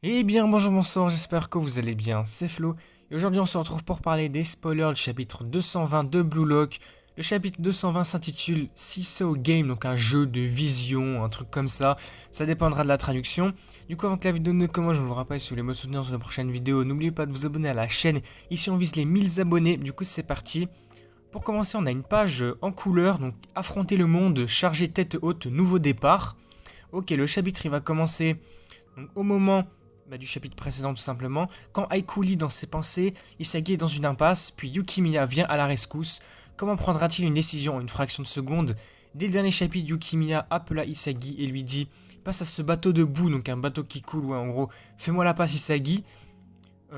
Eh bien bonjour, bonsoir, j'espère que vous allez bien, c'est Flo. Et aujourd'hui on se retrouve pour parler des spoilers du chapitre 220 de Blue Lock. Le chapitre 220 s'intitule Seesaw Game, donc un jeu de vision, un truc comme ça. Ça dépendra de la traduction. Du coup avant que la vidéo ne commence, je vous rappelle, si vous voulez me soutenir sur la prochaine vidéo, n'oubliez pas de vous abonner à la chaîne. Ici on vise les 1000 abonnés, du coup c'est parti. Pour commencer on a une page en couleur, donc affronter le monde, charger tête haute, nouveau départ. Ok, le chapitre il va commencer donc, au moment du chapitre précédent tout simplement. Quand Haiku lit dans ses pensées, Isagi est dans une impasse, puis Yukimiya vient à la rescousse. Comment prendra-t-il une décision en une fraction de seconde? Dès le dernier chapitre, Yukimiya appela Isagi et lui dit passe à ce bateau de boue, donc un bateau qui coule, ouais en gros, fais-moi la passe Isagi.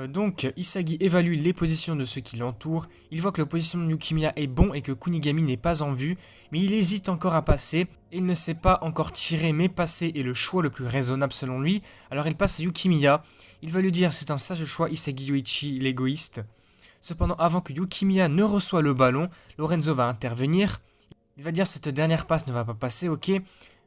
Donc Isagi évalue les positions de ceux qui l'entourent, il voit que le positionnement de Yukimiya est bon et que Kunigami n'est pas en vue, mais il hésite encore à passer, et il ne sait pas encore tirer mais passer est le choix le plus raisonnable selon lui, alors il passe à Yukimiya, il va lui dire c'est un sage choix Isagi Yoichi l'égoïste. Cependant avant que Yukimiya ne reçoive le ballon, Lorenzo va intervenir, il va dire cette dernière passe ne va pas passer, ok.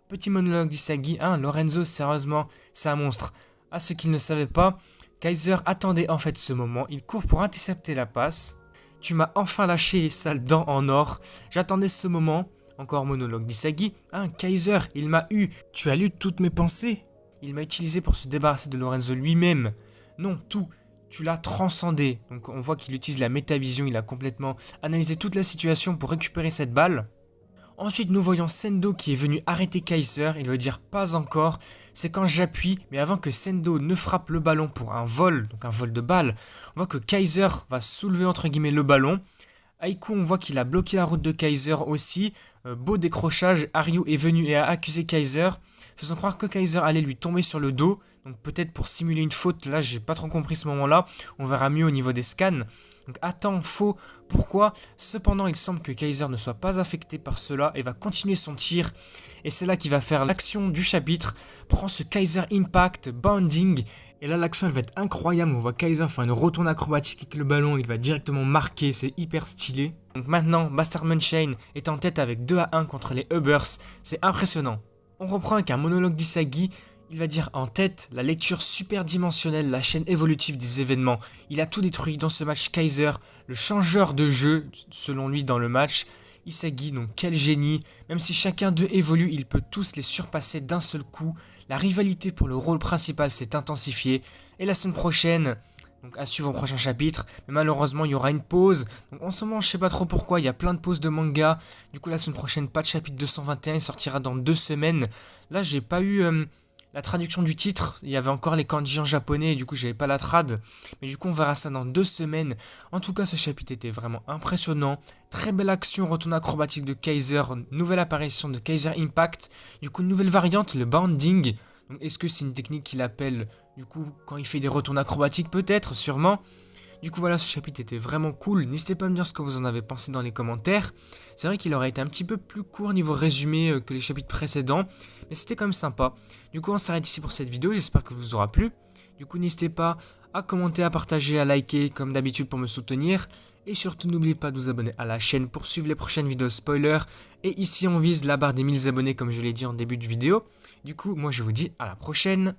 Petit monologue d'Isagi, Lorenzo sérieusement c'est un monstre. À ce qu'il ne savait pas, Kaiser attendait en fait ce moment, il court pour intercepter la passe. Tu m'as enfin lâché, sale dent en or. J'attendais ce moment. Encore monologue d'Isagi. Kaiser, il m'a eu. Tu as lu toutes mes pensées. Il m'a utilisé pour se débarrasser de Lorenzo lui-même. Non, tout. Tu l'as transcendé. Donc on voit qu'il utilise la métavision, il a complètement analysé toute la situation pour récupérer cette balle. Ensuite, nous voyons Sendo qui est venu arrêter Kaiser. Il va dire pas encore. C'est quand j'appuie, mais avant que Sendo ne frappe le ballon pour un vol, donc un vol de balle, on voit que Kaiser va soulever entre guillemets le ballon. Haiku, on voit qu'il a bloqué la route de Kaiser aussi. Beau décrochage, Haryu est venu et a accusé Kaiser, faisant croire que Kaiser allait lui tomber sur le dos. Donc peut-être pour simuler une faute, là j'ai pas trop compris ce moment-là. On verra mieux au niveau des scans. Donc attends, faux, pourquoi? Cependant, il semble que Kaiser ne soit pas affecté par cela et va continuer son tir. Et c'est là qu'il va faire l'action du chapitre. Prend ce Kaiser Impact, Bounding. Et là, l'action elle va être incroyable. On voit Kaiser faire une retourne acrobatique avec le ballon. Il va directement marquer, c'est hyper stylé. Donc maintenant, Master Munchain est en tête avec 2-1 contre les Ubbers. C'est impressionnant. On reprend avec un monologue d'Isagi. Il va dire en tête la lecture superdimensionnelle, la chaîne évolutive des événements. Il a tout détruit dans ce match Kaiser, le changeur de jeu selon lui dans le match. Isagi, donc quel génie. Même si chacun d'eux évolue, il peut tous les surpasser d'un seul coup. La rivalité pour le rôle principal s'est intensifiée. Et la semaine prochaine, donc à suivre au prochain chapitre, mais malheureusement il y aura une pause. Donc en ce moment je sais pas trop pourquoi, il y a plein de pauses de manga. Du coup la semaine prochaine pas de chapitre 221, il sortira dans 2 semaines. Là j'ai pas eu la traduction du titre, il y avait encore les kanji en japonais et du coup j'avais pas la trad. Mais du coup on verra ça dans 2 semaines. En tout cas ce chapitre était vraiment impressionnant. Très belle action, retourne acrobatique de Kaiser, nouvelle apparition de Kaiser Impact. Du coup une nouvelle variante, le Bounding. Donc est-ce que c'est une technique qu'il appelle du coup quand il fait des retournes acrobatiques peut-être, sûrement. Du coup voilà, ce chapitre était vraiment cool. N'hésitez pas à me dire ce que vous en avez pensé dans les commentaires. C'est vrai qu'il aurait été un petit peu plus court niveau résumé que les chapitres précédents, mais c'était quand même sympa. Du coup on s'arrête ici pour cette vidéo, j'espère que vous aura plu. Du coup n'hésitez pas à commenter, à partager, à liker comme d'habitude pour me soutenir. Et surtout n'oubliez pas de vous abonner à la chaîne pour suivre les prochaines vidéos spoilers. Et ici on vise la barre des 1000 abonnés comme je l'ai dit en début de vidéo. Du coup moi je vous dis à la prochaine.